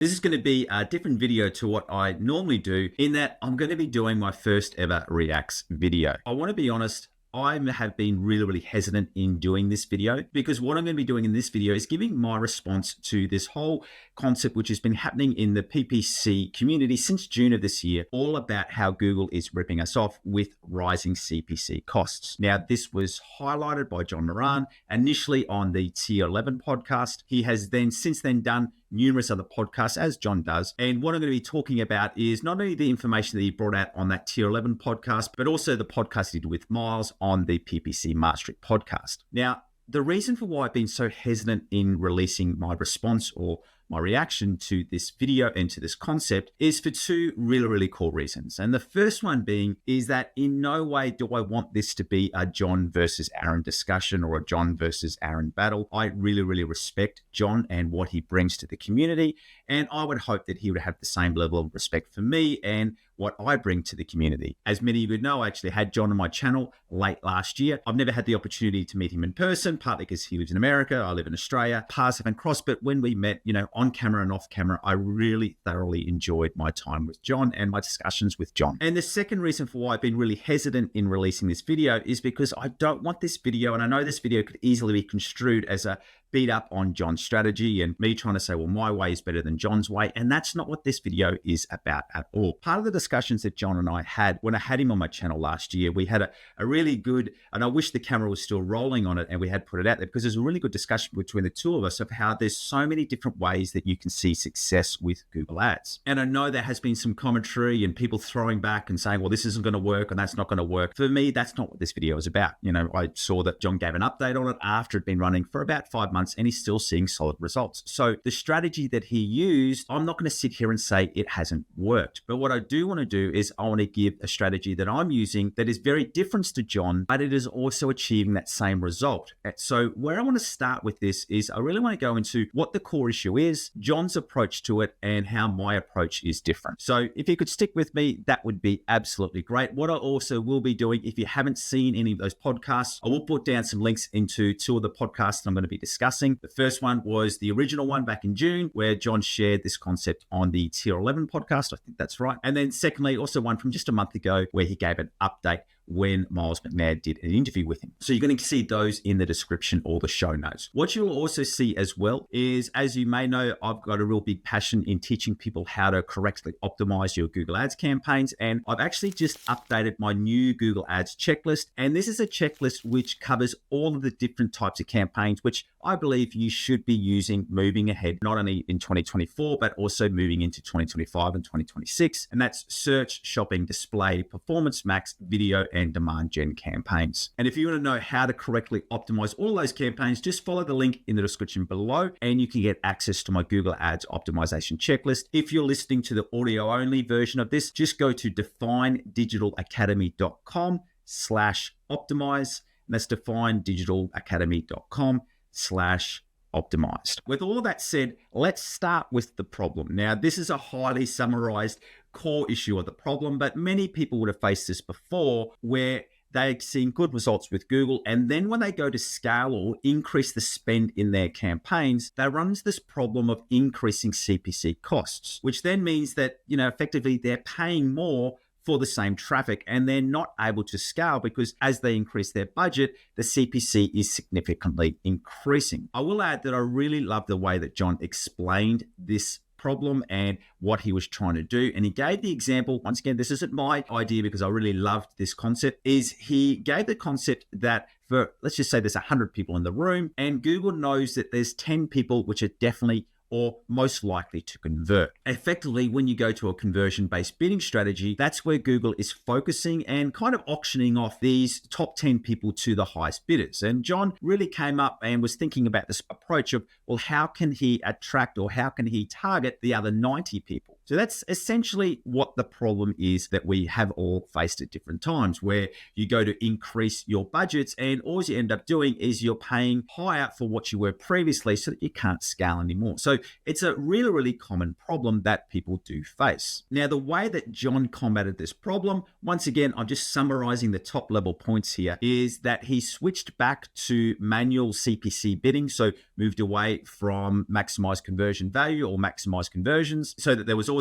This is going to be a different video to what I normally do in that I'm going to be doing my first ever Reacts video. I want to be honest, I have been really hesitant in doing this video because what I'm going to be doing in this video is giving my response to this whole concept which has been happening in the PPC community since June of this year, all about how Google is ripping us off with rising CPC costs. Now, this was highlighted by John Moran initially on the Tier 11 podcast. He has then since then done numerous other podcasts, as John does. And what I'm going to be talking about is not only the information that he brought out on that Tier 11 podcast, but also the podcast he did with Miles on the PPC Mastery podcast. Now, the reason for why I've been so hesitant in releasing my response or my reaction to this video and to this concept is for two really cool reasons. And the first one being is that in no way do I want this to be a John versus Aaron discussion or a John versus Aaron battle. I really respect John and what he brings to the community. And I would hope that he would have the same level of respect for me and what I bring to the community. As many of you know, I actually had John on my channel late last year. I've never had the opportunity to meet him in person, partly because he lives in America, I live in Australia, paths haven't crossed, but when we met, on camera and off camera, I really thoroughly enjoyed my time with John and my discussions with John. And the second reason for why I've been really hesitant in releasing this video is because I don't want this video, and I know this video could easily be construed as a beat up on John's strategy and me trying to say, well, my way is better than John's way. And that's not what this video is about at all. Part of the discussions that John and I had when I had him on my channel last year, we had a really good, and I wish the camera was still rolling on it and we had put it out there because there's a really good discussion between the two of us of how there's so many different ways that you can see success with Google Ads. And I know there has been some commentary and people throwing back and saying, well, this isn't going to work and that's not going to work. For me, that's not what this video is about. I saw that John gave an update on it after it'd been running for about 5 months and he's still seeing solid results. So the strategy that he used, I'm not going to sit here and say it hasn't worked. But what I do want to do is I want to give a strategy that I'm using that is very different to John, but it is also achieving that same result. So where I want to start with this is I really want to go into what the core issue is, John's approach to it, and how my approach is different. So if you could stick with me, that would be absolutely great. What I also will be doing, if you haven't seen any of those podcasts, I will put down some links into two of the podcasts I'm going to be discussing. The first one was the original one back in June where John shared this concept on the Tier 11 podcast. I think that's right. And then secondly, also one from just a month ago where he gave an update when Miles McNair did an interview with him. So you're going to see those in the description or the show notes. What you'll also see as well is, as you may know, I've got a real big passion in teaching people how to correctly optimize your Google Ads campaigns. And I've actually just updated my new Google Ads checklist. And this is a checklist which covers all of the different types of campaigns, which I believe you should be using moving ahead, not only in 2024, but also moving into 2025 and 2026. And that's search, shopping, display, performance max, video, and demand gen campaigns. And if you want to know how to correctly optimize all those campaigns, just follow the link in the description below and you can get access to my Google Ads optimization checklist. If you're listening to the audio only version of this, just go to definedigitalacademy.com/optimize. That's definedigitalacademy.com/optimized. With all of that said, let's start with the problem. Now, this is a highly summarized core issue of the problem, but many people would have faced this before where they've seen good results with Google. And then when they go to scale or increase the spend in their campaigns, they run into this problem of increasing CPC costs, which then means that, effectively they're paying more for the same traffic and they're not able to scale because as they increase their budget, the CPC is significantly increasing. I will add that I really love the way that John explained this problem and what he was trying to do. And he gave the example, once again, this isn't my idea because I really loved this concept, is he gave the concept that for, let's just say there's 100 people in the room and Google knows that there's 10 people which are definitely or most likely to convert. Effectively, when you go to a conversion-based bidding strategy, that's where Google is focusing and kind of auctioning off these top 10 people to the highest bidders. And John really came up and was thinking about this approach of, well, how can he attract or how can he target the other 90 people? So that's essentially what the problem is that we have all faced at different times, where you go to increase your budgets and all you end up doing is you're paying higher for what you were previously so that you can't scale anymore. So it's a really, really common problem that people do face. Now, the way that John combated this problem, once again, I'm just summarizing the top level points here, is that he switched back to manual CPC bidding. So moved away from maximize conversion value or maximize conversions, so that there was also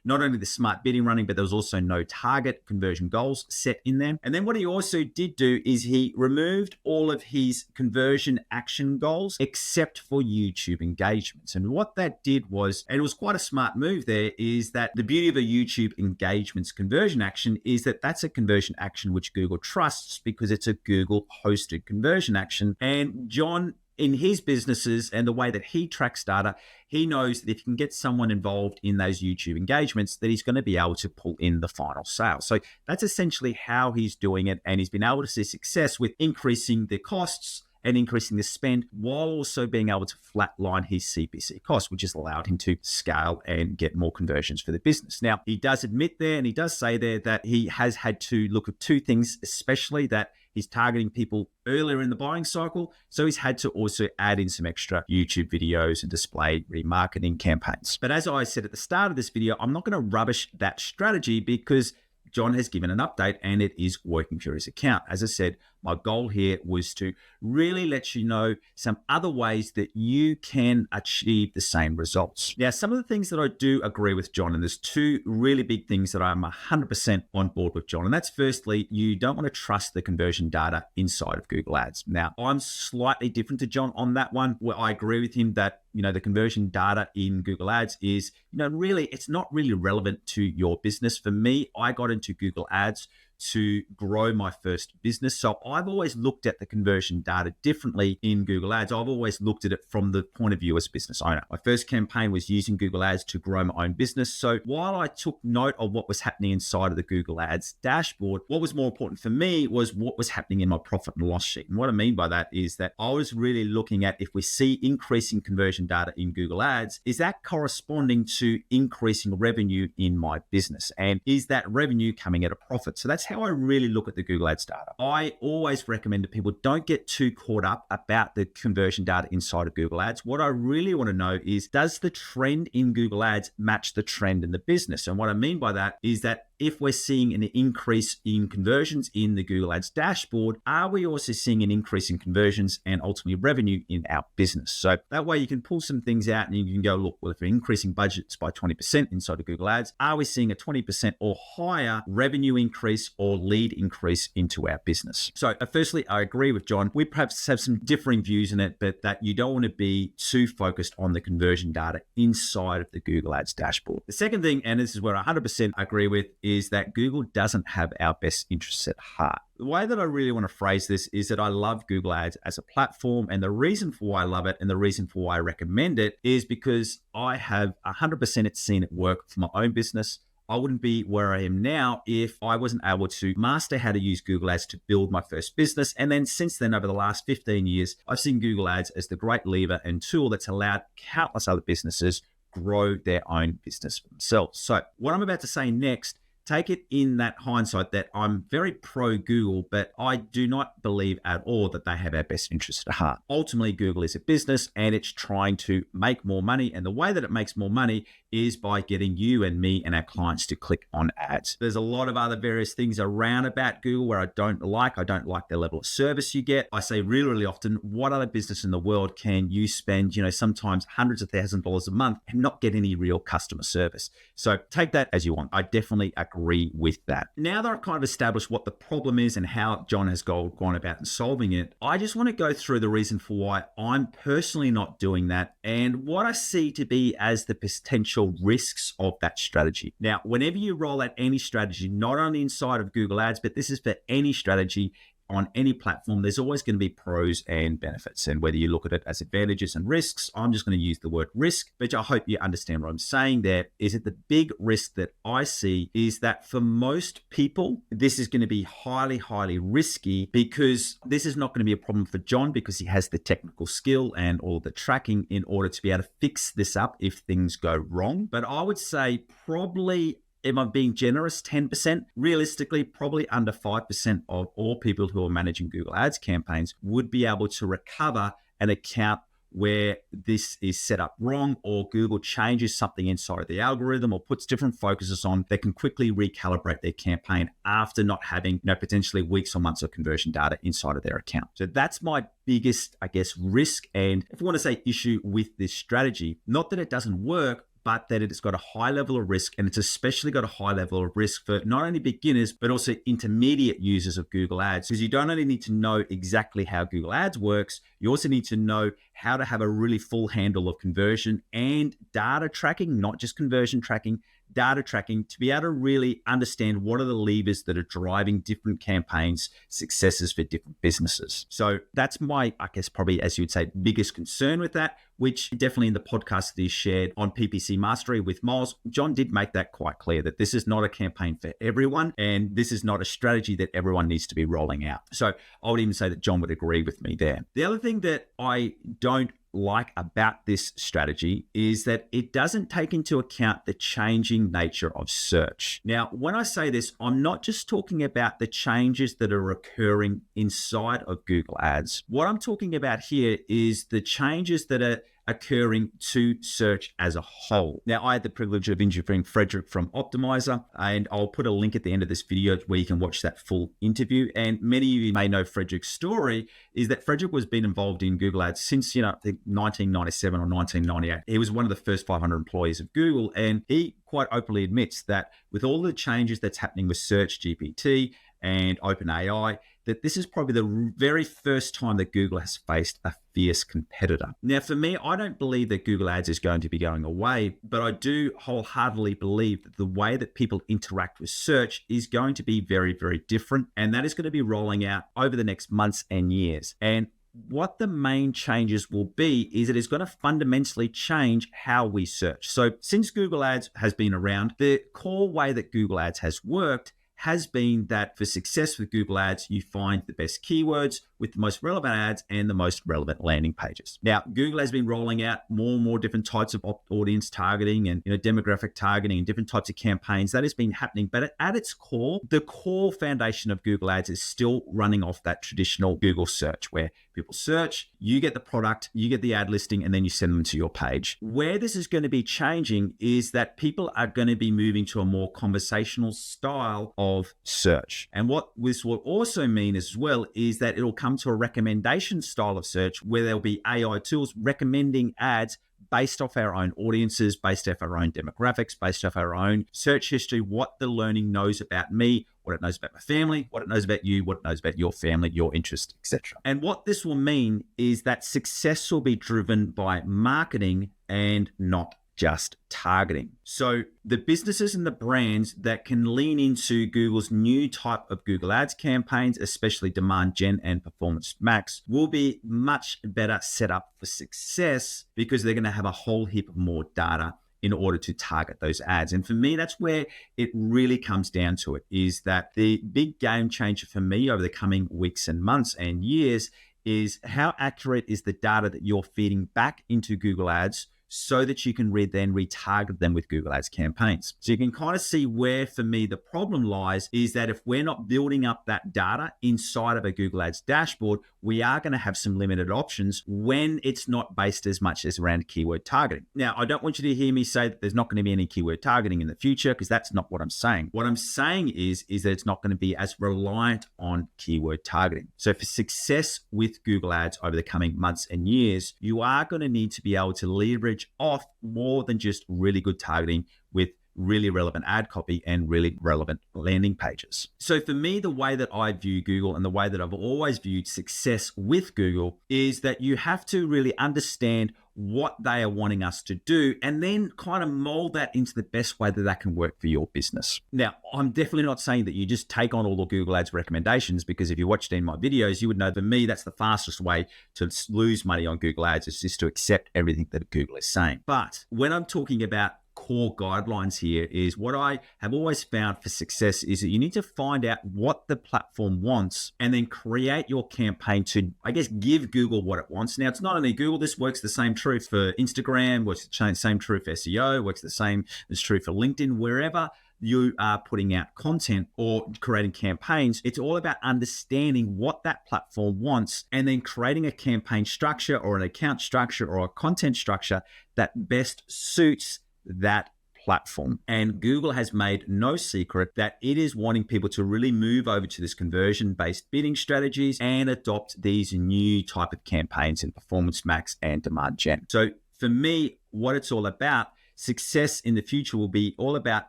not only the smart bidding running, but there was also no target conversion goals set in there. And then what he also did do is he removed all of his conversion action goals except for YouTube engagements. And what that did was, and it was quite a smart move there, is that the beauty of a YouTube engagements conversion action is that that's a conversion action which Google trusts because it's a Google hosted conversion action. And John, in his businesses and the way that he tracks data, he knows that if he can get someone involved in those YouTube engagements, that he's going to be able to pull in the final sale. So that's essentially how he's doing it. And he's been able to see success with increasing the costs and increasing the spend while also being able to flatline his CPC costs, which has allowed him to scale and get more conversions for the business. Now, he does admit there, and he does say there, that he has had to look at two things, especially that he's targeting people earlier in the buying cycle. So he's had to also add in some extra YouTube videos and display remarketing campaigns. But as I said at the start of this video, I'm not going to rubbish that strategy because John has given an update and it is working for his account. As I said, my goal here was to really let you know some other ways that you can achieve the same results. Now, some of the things that I do agree with John, and there's two really big things that I'm 100% on board with John. And that's firstly, you don't want to trust the conversion data inside of Google Ads. Now, I'm slightly different to John on that one, where I agree with him that, the conversion data in Google Ads is, really, it's not really relevant to your business. For me, I got into Google Ads to grow my first business. So I've always looked at the conversion data differently in Google Ads. I've always looked at it from the point of view as a business owner. My first campaign was using Google Ads to grow my own business. So while I took note of what was happening inside of the Google Ads dashboard, what was more important for me was what was happening in my profit and loss sheet. And what I mean by that is that I was really looking at, if we see increasing conversion data in Google Ads, is that corresponding to increasing revenue in my business? And is that revenue coming at a profit? So that's how I really look at the Google Ads data. I always recommend that people don't get too caught up about the conversion data inside of Google Ads. What I really want to know is, does the trend in Google Ads match the trend in the business? And what I mean by that is that if we're seeing an increase in conversions in the Google Ads dashboard, are we also seeing an increase in conversions and ultimately revenue in our business? So that way you can pull some things out and you can go, look, well, if we're increasing budgets by 20% inside of Google Ads, are we seeing a 20% or higher revenue increase or lead increase into our business? So firstly, I agree with John. We perhaps have some differing views in it, but that you don't want to be too focused on the conversion data inside of the Google Ads dashboard. The second thing, and this is where I 100% agree with, is that Google doesn't have our best interests at heart. The way that I really want to phrase this is that I love Google Ads as a platform, and the reason for why I love it and the reason for why I recommend it is because I have 100% seen it work for my own business. I wouldn't be where I am now if I wasn't able to master how to use Google Ads to build my first business. And then since then, over the last 15 years, I've seen Google Ads as the great lever and tool that's allowed countless other businesses grow their own business for themselves. So what I'm about to say next, take it in that hindsight that I'm very pro Google, but I do not believe at all that they have our best interests at heart. Ultimately, Google is a business and it's trying to make more money. And the way that it makes more money is by getting you and me and our clients to click on ads. There's a lot of other various things around about Google where I don't like the level of service you get. I say really, really often, what other business in the world can you spend, sometimes hundreds of thousands of dollars a month and not get any real customer service? So take that as you want. I definitely agree with that. Now that I've kind of established what the problem is and how John has gone about in solving it, I just want to go through the reason for why I'm personally not doing that and what I see to be as the potential risks of that strategy. Now, whenever you roll out any strategy, not only inside of Google Ads, but this is for any strategy, on any platform, there's always going to be pros and benefits. And whether you look at it as advantages and risks, I'm just going to use the word risk, but I hope you understand what I'm saying there, is that the big risk that I see is that for most people, this is going to be highly, highly risky, because this is not going to be a problem for John because he has the technical skill and all the tracking in order to be able to fix this up if things go wrong. But I would say probably, if I'm being generous, 10%, realistically, probably under 5% of all people who are managing Google Ads campaigns would be able to recover an account where this is set up wrong, or Google changes something inside of the algorithm or puts different focuses on. They can quickly recalibrate their campaign after not having, potentially weeks or months of conversion data inside of their account. So that's my biggest, risk. And if you want to say issue with this strategy, not that it doesn't work, but that it's got a high level of risk, and it's especially got a high level of risk for not only beginners, but also intermediate users of Google Ads, because you don't only need to know exactly how Google Ads works, you also need to know how to have a really full handle of conversion and data tracking, not just conversion tracking, data tracking, to be able to really understand what are the levers that are driving different campaigns' successes for different businesses. So that's my, probably, as you would say, biggest concern with that, which definitely in the podcast that he shared on PPC Mastery with Miles, John did make that quite clear, that this is not a campaign for everyone, and this is not a strategy that everyone needs to be rolling out. So I would even say that John would agree with me there. The other thing that I don't like about this strategy is that it doesn't take into account the changing nature of search. Now, when I say this, I'm not just talking about the changes that are occurring inside of Google Ads. What I'm talking about here is the changes that are occurring to search as a whole. Now, I had the privilege of interviewing Frederick from Optimizer, and I'll put a link at the end of this video where you can watch that full interview. And many of you may know Frederick's story is that Frederick was been involved in Google Ads since, I think 1997 or 1998. He was one of the first 500 employees of Google, and he quite openly admits that with all the changes that's happening with Search GPT and OpenAI, that this is probably the very first time that Google has faced a fierce competitor. Now, for me, I don't believe that Google Ads is going to be going away, but I do wholeheartedly believe that the way that people interact with search is going to be very, very different, and that is going to be rolling out over the next months and years. And what the main changes will be is it is going to fundamentally change how we search. So since Google Ads has been around, the core way that Google Ads has worked has been that for success with Google Ads, you find the best keywords with the most relevant ads and the most relevant landing pages. Now, Google has been rolling out more and more different types of audience targeting and demographic targeting and different types of campaigns. That has been happening, but at its core, the core foundation of Google Ads is still running off that traditional Google search, where people search, you get the product, you get the ad listing, and then you send them to your page. Where this is going to be changing is that people are going to be moving to a more conversational style of search. And what this will also mean as well is that it'll come to a recommendation style of search where there'll be AI tools recommending ads based off our own audiences, based off our own demographics, based off our own search history, what the learning knows about me, what it knows about my family, what it knows about you, what it knows about your family, your interests, etc. And what this will mean is that success will be driven by marketing and not just targeting. So the businesses and the brands that can lean into Google's new type of Google Ads campaigns, especially Demand Gen and Performance Max, will be much better set up for success because they're going to have a whole heap of more data in order to target those ads. And for me, that's where it really comes down to it, is that the big game changer for me over the coming weeks and months and years is how accurate is the data that you're feeding back into Google Ads so that you can then retarget them with Google Ads campaigns. So you can kind of see where, for me, the problem lies is that if we're not building up that data inside of a Google Ads dashboard, we are going to have some limited options when it's not based as much as around keyword targeting. Now, I don't want you to hear me say that there's not going to be any keyword targeting in the future, because that's not what I'm saying. What I'm saying is that it's not going to be as reliant on keyword targeting. So for success with Google Ads over the coming months and years, you are going to need to be able to leverage off more than just really good targeting with really relevant ad copy and really relevant landing pages. So for me, the way that I view Google and the way that I've always viewed success with Google is that you have to really understand what they are wanting us to do, and then kind of mold that into the best way that can work for your business. Now, I'm definitely not saying that you just take on all the Google Ads recommendations, because if you watched any of my videos, you would know for me, that's the fastest way to lose money on Google Ads, is just to accept everything that Google is saying. But when I'm talking about core guidelines here, is what I have always found for success is that you need to find out what the platform wants and then create your campaign to, I guess, give Google what it wants. Now, it's not only Google. This works the same true for Instagram, works the same true for SEO, works the same as true for LinkedIn. Wherever you are putting out content or creating campaigns, it's all about understanding what that platform wants and then creating a campaign structure or an account structure or a content structure that best suits that platform. And Google has made no secret that it is wanting people to really move over to this conversion-based bidding strategies and adopt these new type of campaigns in Performance Max and Demand Gen. So for me, what it's all about, success in the future will be all about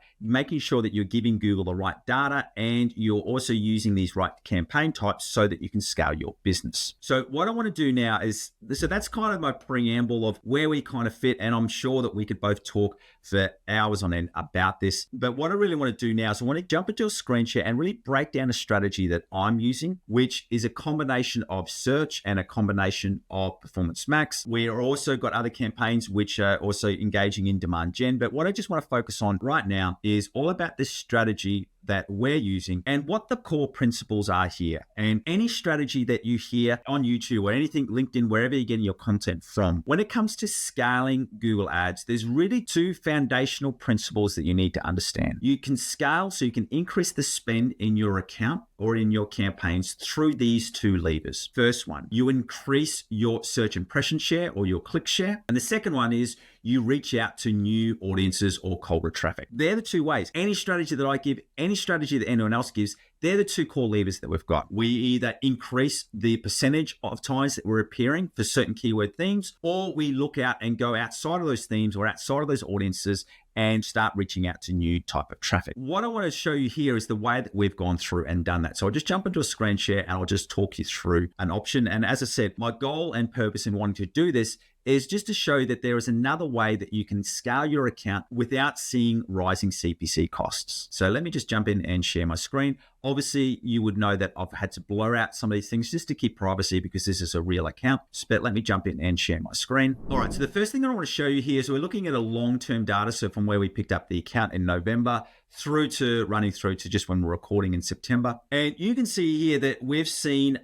making sure that you're giving Google the right data and you're also using these right campaign types so that you can scale your business. So what I want to do now is, so that's kind of my preamble of where we kind of fit, and I'm sure that we could both talk for hours on end about this. But what I really want to do now is I want to jump into a screen share and really break down a strategy that I'm using, which is a combination of search and a combination of Performance Max. We are also got other campaigns which are also engaging in Demand Gen. But what I just want to focus on right now is all about this strategy that we're using and what the core principles are here. And any strategy that you hear on YouTube or anything, LinkedIn, wherever you're getting your content from, when it comes to scaling Google Ads, there's really two foundational principles that you need to understand. You can scale, so you can increase the spend in your account or in your campaigns through these two levers. First one, you increase your search impression share or your click share. And the second one is you reach out to new audiences or colder traffic. They're the two ways. Any strategy that I give, any strategy that anyone else gives, they're the two core levers that we've got. We either increase the percentage of times that we're appearing for certain keyword themes, or we look out and go outside of those themes or outside of those audiences and start reaching out to new type of traffic. What I want to show you here is the way that we've gone through and done that. So I'll just jump into a screen share and I'll just talk you through an option. And as I said, my goal and purpose in wanting to do this is just to show that there is another way that you can scale your account without seeing rising CPC costs. So let me just jump in and share my screen. Obviously, you would know that I've had to blur out some of these things just to keep privacy because this is a real account. But let me jump in and share my screen. All right, so the first thing that I want to show you here is we're looking at a long-term data. So from where we picked up the account in November through to running through to just when we're recording in September. And you can see here that we've seen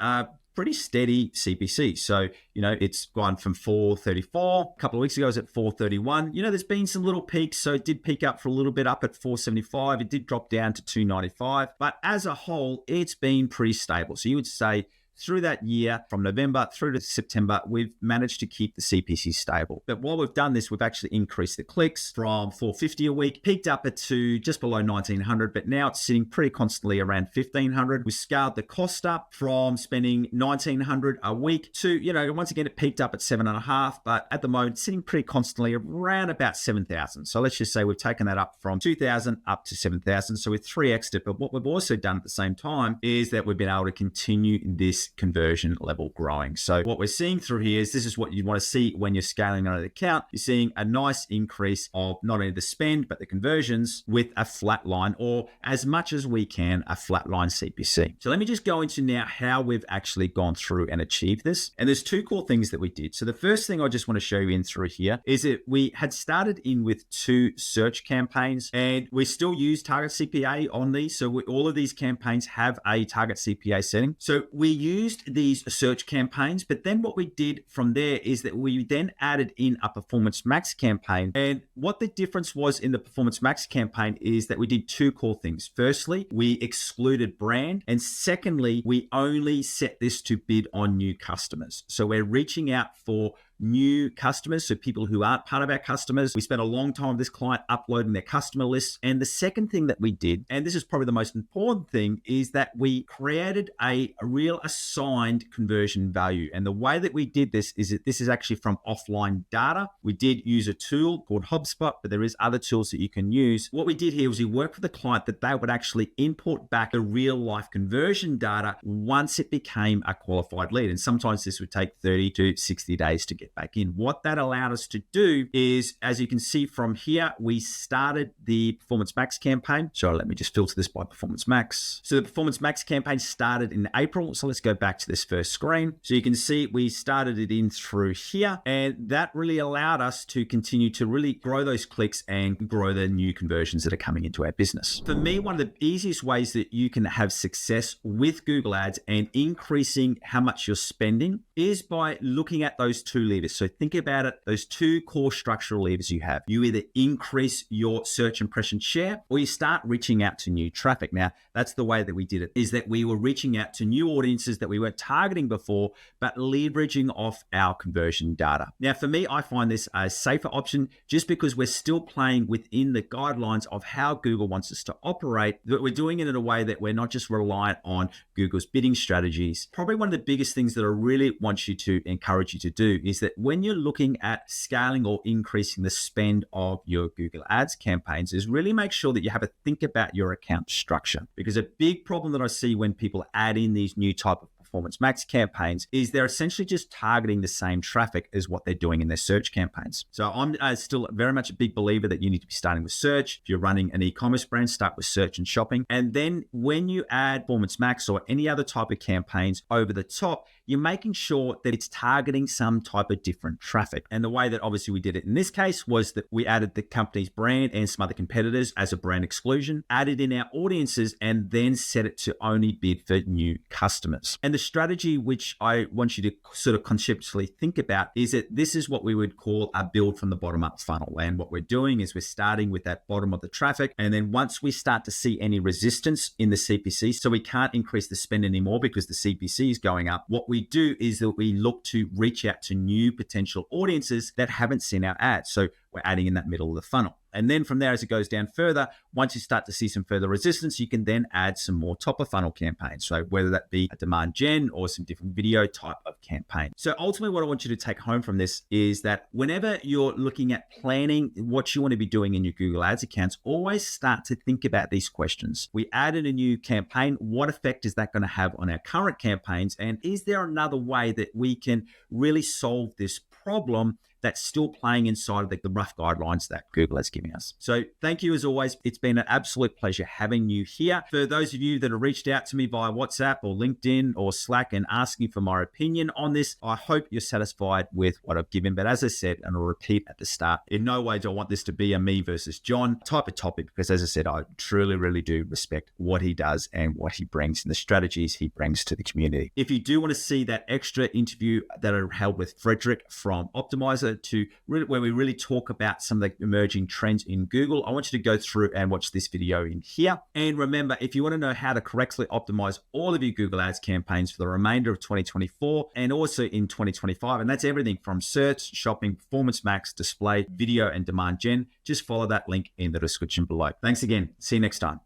pretty steady CPC. So, it's gone from 434. A couple of weeks ago, it was at 431. There's been some little peaks. So it did peak up for a little bit up at 475. It did drop down to 295. But as a whole, it's been pretty stable. So you would say through that year, from November through to September, we've managed to keep the CPC stable. But while we've done this, we've actually increased the clicks from 450 a week, peaked up to just below 1,900, but now it's sitting pretty constantly around 1,500. We scaled the cost up from spending 1,900 a week to, once again, it peaked up at 7.5, but at the moment, it's sitting pretty constantly around about 7,000. So let's just say we've taken that up from 2,000 up to 7,000. So we've 3x'd it. But what we've also done at the same time is that we've been able to continue this conversion level growing. So what we're seeing through here is this is what you want to see when you're scaling on an account. You're seeing a nice increase of not only the spend, but the conversions with a flat line, or as much as we can, a flat line CPC. So let me just go into now how we've actually gone through and achieved this. And there's two core things that we did. So the first thing I just want to show you in through here is that we had started in with 2 search campaigns, and we still use target CPA on these. So all of these campaigns have a target CPA setting. So we used these search campaigns, but then what we did from there is that we then added in a Performance Max campaign. And what the difference was in the Performance Max campaign is that we did 2 core things. Firstly, we excluded brand. And secondly, we only set this to bid on new customers. So we're reaching out for new customers, so people who aren't part of our customers. We spent a long time with this client uploading their customer lists. And the second thing that we did, and this is probably the most important thing, is that we created a real assigned conversion value. And the way that we did this is that this is actually from offline data. We did use a tool called HubSpot, but there is other tools that you can use. What we did here was we worked with the client that they would actually import back the real life conversion data once it became a qualified lead. And sometimes this would take 30 to 60 days to get get back in. What that allowed us to do is, as you can see from here, we started the Performance Max campaign. So let me just filter this by Performance Max. So the Performance Max campaign started in April. So let's go back to this first screen. So you can see we started it in through here, and that really allowed us to continue to really grow those clicks and grow the new conversions that are coming into our business. For me, one of the easiest ways that you can have success with Google Ads and increasing how much you're spending is by looking at those two levers. So think about it, those two core structural levers you have. You either increase your search impression share or you start reaching out to new traffic. Now, that's the way that we did it, is that we were reaching out to new audiences that we weren't targeting before, but leveraging off our conversion data. Now, for me, I find this a safer option just because we're still playing within the guidelines of how Google wants us to operate, but we're doing it in a way that we're not just reliant on Google's bidding strategies. Probably one of the biggest things that I really want you to encourage you to do is that when you're looking at scaling or increasing the spend of your Google Ads campaigns is really make sure that you have a think about your account structure. Because a big problem that I see when people add in these new type of Performance Max campaigns is they're essentially just targeting the same traffic as what they're doing in their search campaigns. So I'm still very much a big believer that you need to be starting with search. If you're running an e-commerce brand, start with search and shopping. And then when you add Performance Max or any other type of campaigns over the top, you're making sure that it's targeting some type of different traffic. And the way that obviously we did it in this case was that we added the company's brand and some other competitors as a brand exclusion, added in our audiences, and then set it to only bid for new customers. And the strategy which I want you to sort of conceptually think about is that this is what we would call a build from the bottom up funnel. And what we're doing is we're starting with that bottom of the traffic. And then once we start to see any resistance in the CPC, so we can't increase the spend anymore because the CPC is going up, what we do is that we look to reach out to new potential audiences that haven't seen our ads. So we're adding in that middle of the funnel. And then from there, as it goes down further, once you start to see some further resistance, you can then add some more top of funnel campaigns. So whether that be a demand gen or some different video type of campaign. So ultimately what I want you to take home from this is that whenever you're looking at planning what you want to be doing in your Google Ads accounts, always start to think about these questions. We added a new campaign. What effect is that going to have on our current campaigns? And is there another way that we can really solve this problem that's still playing inside of the rough guidelines that Google has given us? So thank you as always. It's been an absolute pleasure having you here. For those of you that have reached out to me via WhatsApp or LinkedIn or Slack and asking for my opinion on this, I hope you're satisfied with what I've given. But as I said, and I'll repeat at the start, in no way do I want this to be a me versus John type of topic, because as I said, I truly, really do respect what he does and what he brings and the strategies he brings to the community. If you do want to see that extra interview that I held with Frederick from Optimizer, to really, where we really talk about some of the emerging trends in Google, I want you to go through and watch this video in here. And remember, if you want to know how to correctly optimize all of your Google Ads campaigns for the remainder of 2024 and also in 2025, and that's everything from search, shopping, Performance Max, display, video, and demand gen, just follow that link in the description below. Thanks again. See you next time.